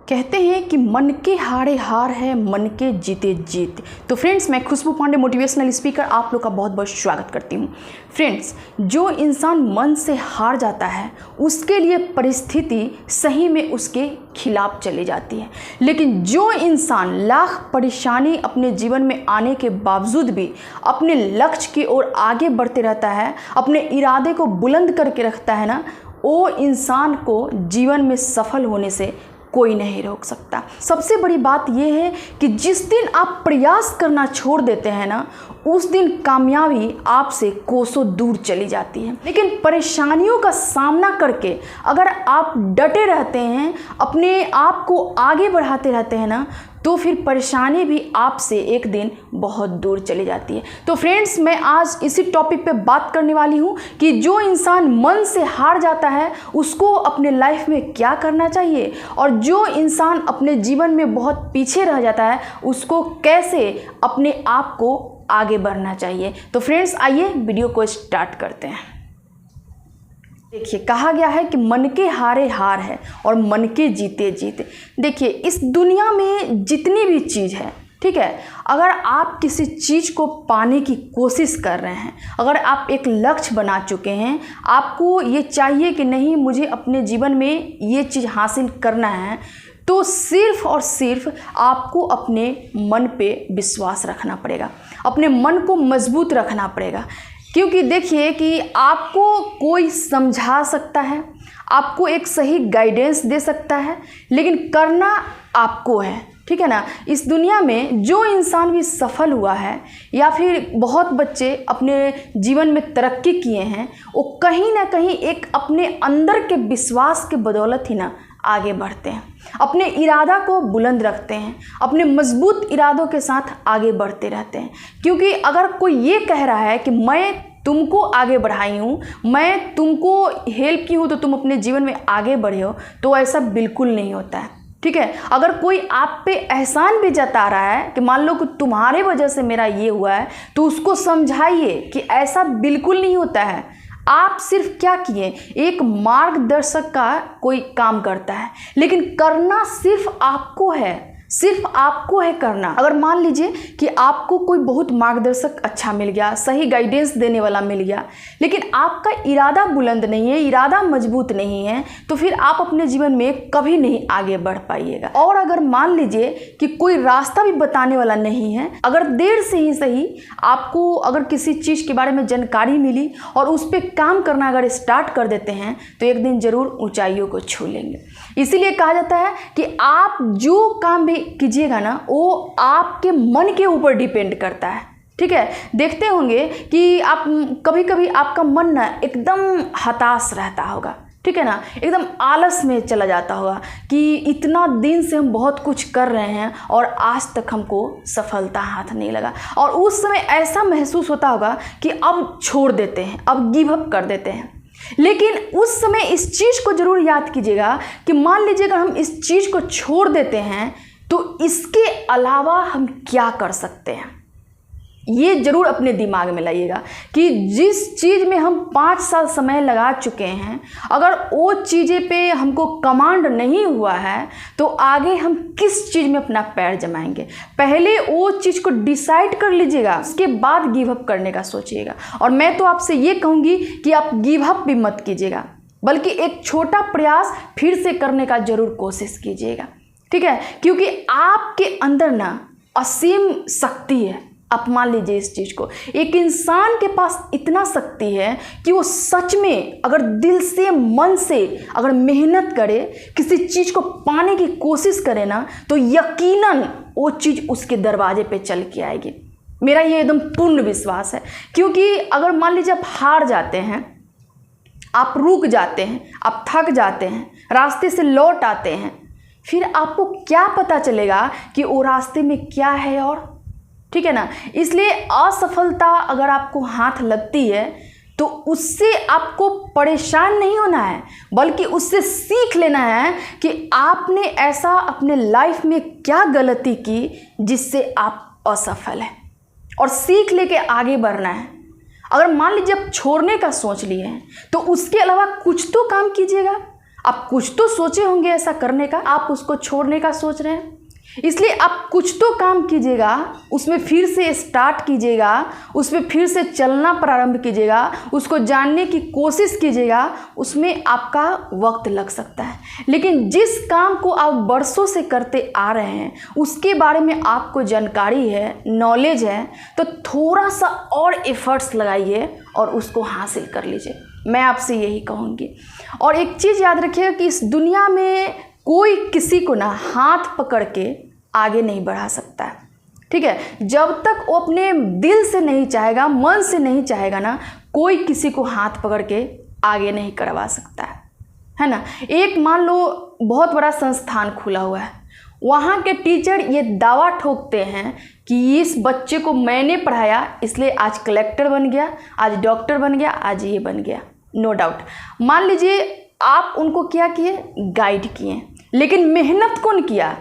कहते हैं कि मन के हारे हार है, मन के जीते जीत। तो फ्रेंड्स, मैं खुशबू पांडे मोटिवेशनल स्पीकर आप लोग का बहुत बहुत स्वागत करती हूँ। फ्रेंड्स, जो इंसान मन से हार जाता है उसके लिए परिस्थिति सही में उसके खिलाफ चली जाती है, लेकिन जो इंसान लाख परेशानी अपने जीवन में आने के बावजूद भी अपने लक्ष्य की ओर आगे बढ़ते रहता है, अपने इरादे को बुलंद करके रखता है ना, वो इंसान को जीवन में सफल होने से कोई नहीं रोक सकता। सबसे बड़ी बात यह है कि जिस दिन आप प्रयास करना छोड़ देते हैं ना, उस दिन कामयाबी आपसे कोसों दूर चली जाती है। लेकिन परेशानियों का सामना करके अगर आप डटे रहते हैं, अपने आप को आगे बढ़ाते रहते हैं ना, तो फिर परेशानी भी आपसे एक दिन बहुत दूर चली जाती है। तो फ्रेंड्स, मैं आज इसी टॉपिक पे बात करने वाली हूँ कि जो इंसान मन से हार जाता है उसको अपने लाइफ में क्या करना चाहिए, और जो इंसान अपने जीवन में बहुत पीछे रह जाता है उसको कैसे अपने आप को आगे बढ़ना चाहिए। तो फ्रेंड्स, आइए वीडियो को स्टार्ट करते हैं। देखिए, कहा गया है कि मन के हारे हार है और मन के जीते जीत। देखिए, इस दुनिया में जितनी भी चीज़ है, ठीक है, अगर आप किसी चीज़ को पाने की कोशिश कर रहे हैं, अगर आप एक लक्ष्य बना चुके हैं, आपको ये चाहिए कि नहीं मुझे अपने जीवन में ये चीज़ हासिल करना है, तो सिर्फ और सिर्फ आपको अपने मन पे विश्वास रखना पड़ेगा, अपने मन को मजबूत रखना पड़ेगा। क्योंकि देखिए कि आपको कोई समझा सकता है, आपको एक सही गाइडेंस दे सकता है, लेकिन करना आपको है, ठीक है ना। इस दुनिया में जो इंसान भी सफल हुआ है या फिर बहुत बच्चे अपने जीवन में तरक्की किए हैं, वो कहीं ना कहीं एक अपने अंदर के विश्वास के बदौलत ही ना आगे बढ़ते हैं, अपने इरादा को बुलंद रखते हैं, अपने मजबूत इरादों के साथ आगे बढ़ते रहते हैं। क्योंकि अगर कोई ये कह रहा है कि मैं तुमको आगे बढ़ाई हूँ, मैं तुमको हेल्प की हूँ तो तुम अपने जीवन में आगे बढ़े हो, तो ऐसा बिल्कुल नहीं होता है, ठीक है। अगर कोई आप पे एहसान भी जता रहा है कि मान लो कि तुम्हारे वजह से मेरा ये हुआ है, तो उसको समझाइए कि ऐसा बिल्कुल नहीं होता है। आप सिर्फ क्या किए, एक मार्गदर्शक का कोई काम करता है, लेकिन करना सिर्फ आपको है, सिर्फ आपको है करना। अगर मान लीजिए कि आपको कोई बहुत मार्गदर्शक अच्छा मिल गया, सही गाइडेंस देने वाला मिल गया, लेकिन आपका इरादा बुलंद नहीं है, इरादा मजबूत नहीं है, तो फिर आप अपने जीवन में कभी नहीं आगे बढ़ पाइएगा। और अगर मान लीजिए कि कोई रास्ता भी बताने वाला नहीं है, अगर देर से ही सही आपको अगर किसी चीज़ के बारे में जानकारी मिली और उस पर काम करना अगर स्टार्ट कर देते हैं, तो एक दिन ज़रूर ऊंचाइयों को छू लेंगे। इसीलिए कहा जाता है कि आप जो काम भी कीजिएगा ना, वो आपके मन के ऊपर डिपेंड करता है, ठीक है। देखते होंगे कि आप कभी कभी आपका मन ना एकदम हताश रहता होगा, ठीक है ना, एकदम आलस में चला जाता होगा कि इतना दिन से हम बहुत कुछ कर रहे हैं और आज तक हमको सफलता हाथ नहीं लगा, और उस समय ऐसा महसूस होता होगा कि अब छोड़ देते हैं, अब गिव अप कर देते हैं। लेकिन उस समय इस चीज़ को ज़रूर याद कीजिएगा कि मान लीजिए अगर हम इस चीज़ को छोड़ देते हैं तो इसके अलावा हम क्या कर सकते हैं। ये ज़रूर अपने दिमाग में लाइएगा कि जिस चीज़ में हम 5 साल समय लगा चुके हैं, अगर वो चीज़ें पे हमको कमांड नहीं हुआ है, तो आगे हम किस चीज़ में अपना पैर जमाएंगे। पहले वो चीज़ को डिसाइड कर लीजिएगा, उसके बाद गिव अप करने का सोचिएगा। और मैं तो आपसे ये कहूँगी कि आप गिव अप भी मत कीजिएगा, बल्कि एक छोटा प्रयास फिर से करने का ज़रूर कोशिश कीजिएगा, ठीक है। क्योंकि आपके अंदर ना असीम शक्ति है। आप मान लीजिए इस चीज़ को, एक इंसान के पास इतना शक्ति है कि वो सच में अगर दिल से मन से अगर मेहनत करे, किसी चीज़ को पाने की कोशिश करे ना, तो यकीनन वो चीज़ उसके दरवाजे पे चल के आएगी। मेरा ये एकदम पूर्ण विश्वास है। क्योंकि अगर मान लीजिए आप हार जाते हैं, आप रुक जाते हैं, आप थक जाते हैं, रास्ते से लौट आते हैं, फिर आपको क्या पता चलेगा कि वो रास्ते में क्या है, और ठीक है ना। इसलिए असफलता अगर आपको हाथ लगती है तो उससे आपको परेशान नहीं होना है, बल्कि उससे सीख लेना है कि आपने ऐसा अपने लाइफ में क्या गलती की जिससे आप असफल हैं, और सीख लेके आगे बढ़ना है। अगर मान लीजिए आप छोड़ने का सोच लिए हैं, तो उसके अलावा कुछ तो काम कीजिएगा। आप कुछ तो सोचे होंगे ऐसा करने का, आप उसको छोड़ने का सोच रहे हैं। इसलिए आप कुछ तो काम कीजिएगा, उसमें फिर से स्टार्ट कीजिएगा, उसमें फिर से चलना प्रारंभ कीजिएगा, उसको जानने की कोशिश कीजिएगा। उसमें आपका वक्त लग सकता है, लेकिन जिस काम को आप बरसों से करते आ रहे हैं उसके बारे में आपको जानकारी है, नॉलेज है, तो थोड़ा सा और एफर्ट्स लगाइए और उसको हासिल कर लीजिए। मैं आपसे यही कहूँगी। और एक चीज़ याद रखिएगा कि इस दुनिया में कोई किसी को ना हाथ पकड़ के आगे नहीं बढ़ा सकता है, ठीक है। जब तक वो अपने दिल से नहीं चाहेगा, मन से नहीं चाहेगा ना, कोई किसी को हाथ पकड़ के आगे नहीं करवा सकता है ना। एक मान लो बहुत बड़ा संस्थान खुला हुआ है, वहाँ के टीचर ये दावा ठोकते हैं कि इस बच्चे को मैंने पढ़ाया इसलिए आज कलेक्टर बन गया, आज डॉक्टर बन गया, आज ये बन गया। नो डाउट, मान लीजिए आप उनको क्या किए, गाइड किए, लेकिन मेहनत कौन किया?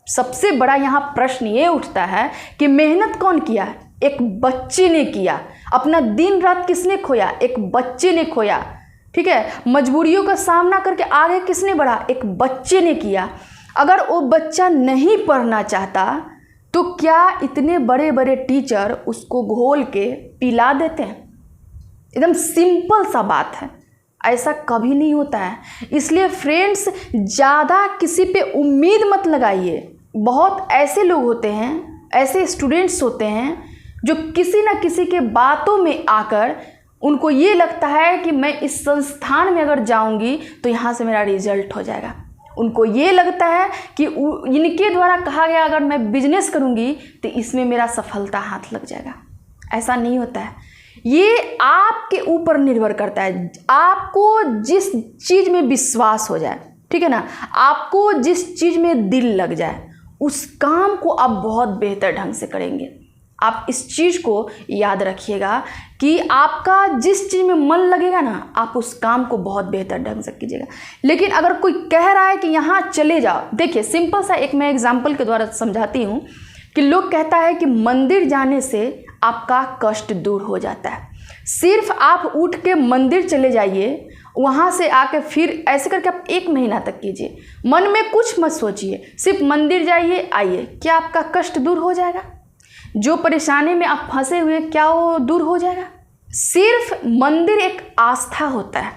सबसे बड़ा यहाँ प्रश्न ये उठता है कि मेहनत कौन किया? एक बच्चे ने किया। अपना दिन रात किसने खोया? एक बच्चे ने खोया, ठीक है। मजबूरियों का सामना करके आगे किसने बढ़ा? एक बच्चे ने किया। अगर वो बच्चा नहीं पढ़ना चाहता तो क्या इतने बड़े बड़े टीचर उसको घोल के पिला देते हैं? एकदम सिंपल सा बात है, ऐसा कभी नहीं होता है। इसलिए फ्रेंड्स, ज़्यादा किसी पे उम्मीद मत लगाइए। बहुत ऐसे लोग होते हैं, ऐसे स्टूडेंट्स होते हैं जो किसी न किसी के बातों में आकर उनको ये लगता है कि मैं इस संस्थान में अगर जाऊंगी तो यहाँ से मेरा रिजल्ट हो जाएगा। उनको ये लगता है कि इनके द्वारा कहा गया अगर मैं बिजनेस करूँगी तो इसमें मेरा सफलता हाथ लग जाएगा। ऐसा नहीं होता है। ये आपके ऊपर निर्भर करता है, आपको जिस चीज़ में विश्वास हो जाए, ठीक है ना, आपको जिस चीज़ में दिल लग जाए, उस काम को आप बहुत बेहतर ढंग से करेंगे। आप इस चीज़ को याद रखिएगा कि आपका जिस चीज़ में मन लगेगा ना, आप उस काम को बहुत बेहतर ढंग से कीजिएगा। लेकिन अगर कोई कह रहा है कि यहाँ चले जाओ, देखिए सिंपल सा एक मैं एग्जाम्पल के द्वारा समझाती हूँ कि लोग कहता है कि मंदिर जाने से आपका कष्ट दूर हो जाता है। सिर्फ आप उठ के मंदिर चले जाइए, वहाँ से आके फिर ऐसे करके आप 1 महीना तक कीजिए, मन में कुछ मत सोचिए, सिर्फ मंदिर जाइए आइए। क्या आपका कष्ट दूर हो जाएगा? जो परेशानी में आप फंसे हुए, क्या वो दूर हो जाएगा? सिर्फ मंदिर एक आस्था होता है,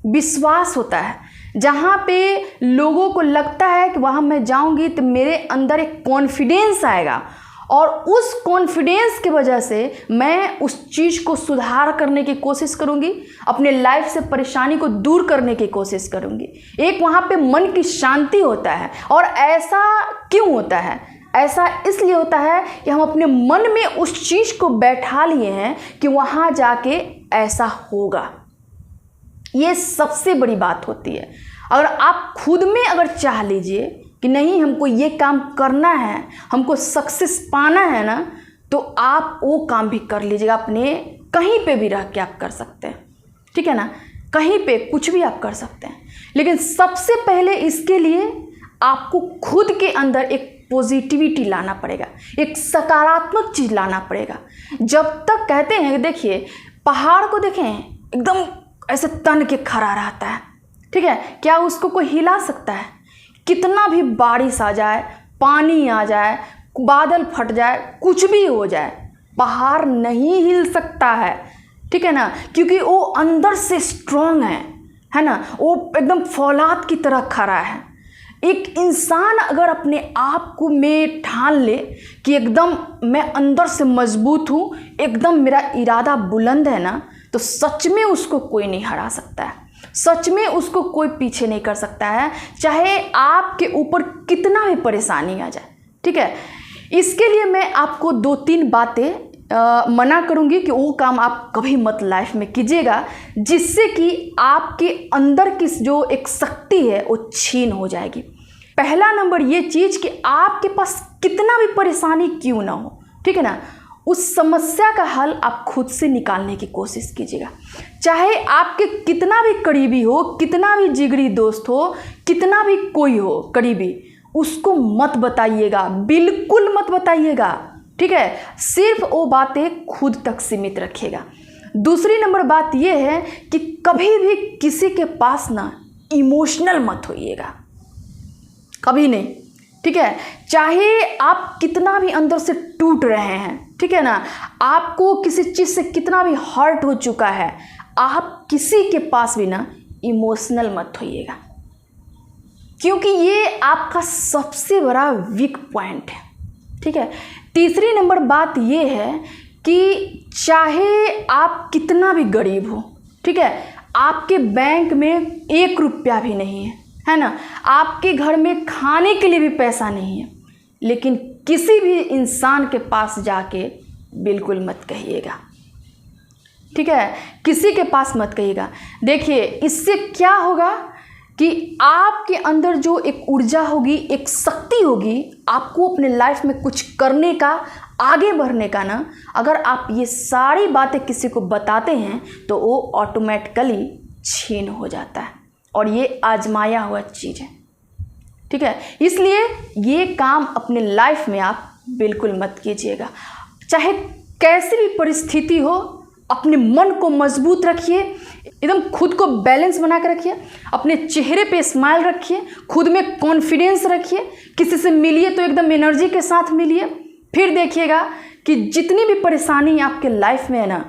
विश्वास होता है, जहाँ पे लोगों को लगता है कि वहाँ मैं जाऊँगी तो मेरे अंदर एक कॉन्फिडेंस आएगा और उस कॉन्फिडेंस की वजह से मैं उस चीज़ को सुधार करने की कोशिश करूँगी, अपने लाइफ से परेशानी को दूर करने की कोशिश करूँगी। एक वहाँ पे मन की शांति होता है। और ऐसा क्यों होता है? ऐसा इसलिए होता है कि हम अपने मन में उस चीज़ को बैठा लिए हैं कि वहाँ जाके ऐसा होगा। ये सबसे बड़ी बात होती है। अगर आप खुद में अगर चाह लीजिए कि नहीं हमको ये काम करना है, हमको सक्सेस पाना है ना, तो आप वो काम भी कर लीजिएगा। अपने कहीं पे भी रह के आप कर सकते हैं, ठीक है ना, कहीं पे कुछ भी आप कर सकते हैं। लेकिन सबसे पहले इसके लिए आपको खुद के अंदर एक पॉजिटिविटी लाना पड़ेगा, एक सकारात्मक चीज़ लाना पड़ेगा। जब तक कहते हैं, देखिए पहाड़ को देखें एकदम ऐसे तन के खड़ा रहता है, ठीक है, क्या उसको कोई हिला सकता है? कितना भी बारिश आ जाए, पानी आ जाए, बादल फट जाए, कुछ भी हो जाए, पहाड़ नहीं हिल सकता है, ठीक है ना, क्योंकि वो अंदर से स्ट्रांग है ना, वो एकदम फौलाद की तरह खड़ा है। एक इंसान अगर अपने आप को में ठान ले कि एकदम मैं अंदर से मजबूत हूँ, एकदम मेरा इरादा बुलंद है ना, तो सच में उसको कोई नहीं हरा सकता है, सच में उसको कोई पीछे नहीं कर सकता है, चाहे आपके ऊपर कितना भी परेशानी आ जाए, ठीक है। इसके लिए मैं आपको 2-3 बातें मना करूँगी कि वो काम आप कभी मत लाइफ में कीजिएगा, जिससे कि आपके अंदर की जो एक शक्ति है वो छीन हो जाएगी। पहला नंबर ये चीज़ कि आपके पास कितना भी परेशानी क्यों ना हो, ठीक है ना, उस समस्या का हल आप खुद से निकालने की कोशिश कीजिएगा। चाहे आपके कितना भी करीबी हो, कितना भी जिगरी दोस्त हो, कितना भी कोई हो करीबी, उसको मत बताइएगा, बिल्कुल मत बताइएगा, ठीक है। सिर्फ वो बातें खुद तक सीमित रखिएगा। दूसरी नंबर बात यह है कि कभी भी किसी के पास ना इमोशनल मत होइएगा, कभी नहीं, ठीक है। चाहे आप कितना भी अंदर से टूट रहे हैं, ठीक है ना, आपको किसी चीज़ से कितना भी हर्ट हो चुका है, आप किसी के पास भी ना इमोशनल मत होइएगा, क्योंकि ये आपका सबसे बड़ा वीक पॉइंट है, ठीक है। तीसरी नंबर बात ये है कि चाहे आप कितना भी गरीब हो, ठीक है, आपके बैंक में 1 रुपया भी नहीं है ना, आपके घर में खाने के लिए भी पैसा नहीं है, लेकिन किसी भी इंसान के पास जाके बिल्कुल मत कहिएगा, ठीक है, किसी के पास मत कहिएगा। देखिए इससे क्या होगा कि आपके अंदर जो एक ऊर्जा होगी, एक शक्ति होगी, आपको अपने लाइफ में कुछ करने का, आगे बढ़ने का ना, अगर आप ये सारी बातें किसी को बताते हैं तो वो ऑटोमेटिकली छीन हो जाता है, और ये आजमाया हुआ चीज़ है, ठीक है। इसलिए ये काम अपने लाइफ में आप बिल्कुल मत कीजिएगा। चाहे कैसी भी परिस्थिति हो, अपने मन को मजबूत रखिए, एकदम खुद को बैलेंस बना कर रखिए, अपने चेहरे पे स्माइल रखिए, खुद में कॉन्फिडेंस रखिए, किसी से मिलिए तो एकदम एनर्जी के साथ मिलिए, फिर देखिएगा कि जितनी भी परेशानी आपके लाइफ में है ना,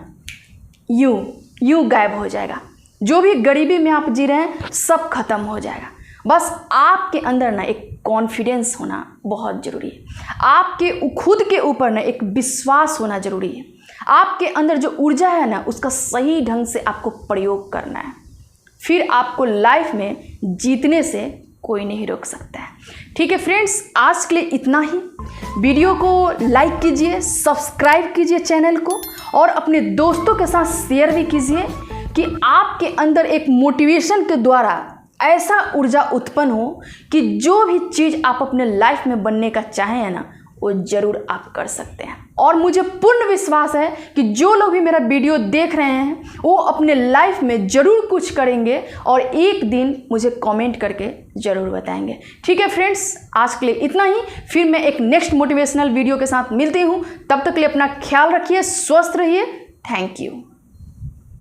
यूं गायब हो जाएगा। जो भी गरीबी में आप जी रहे हैं सब खत्म हो जाएगा। बस आपके अंदर ना एक कॉन्फिडेंस होना बहुत ज़रूरी है, आपके खुद के ऊपर ना एक विश्वास होना ज़रूरी है, आपके अंदर जो ऊर्जा है ना उसका सही ढंग से आपको प्रयोग करना है, फिर आपको लाइफ में जीतने से कोई नहीं रोक सकता है। ठीक है फ्रेंड्स, आज के लिए इतना ही। वीडियो को लाइक कीजिए, सब्सक्राइब कीजिए चैनल को, और अपने दोस्तों के साथ शेयर भी कीजिए कि आपके अंदर एक मोटिवेशन के द्वारा ऐसा ऊर्जा उत्पन्न हो कि जो भी चीज़ आप अपने लाइफ में बनने का चाहें ना, वो ज़रूर आप कर सकते हैं। और मुझे पूर्ण विश्वास है कि जो लोग भी मेरा वीडियो देख रहे हैं वो अपने लाइफ में ज़रूर कुछ करेंगे और एक दिन मुझे कमेंट करके ज़रूर बताएंगे। ठीक है फ्रेंड्स, आज के लिए इतना ही। फिर मैं एक नेक्स्ट मोटिवेशनल वीडियो के साथ मिलती हूँ। तब तक के लिए अपना ख्याल रखिए, स्वस्थ रहिए। Thank you.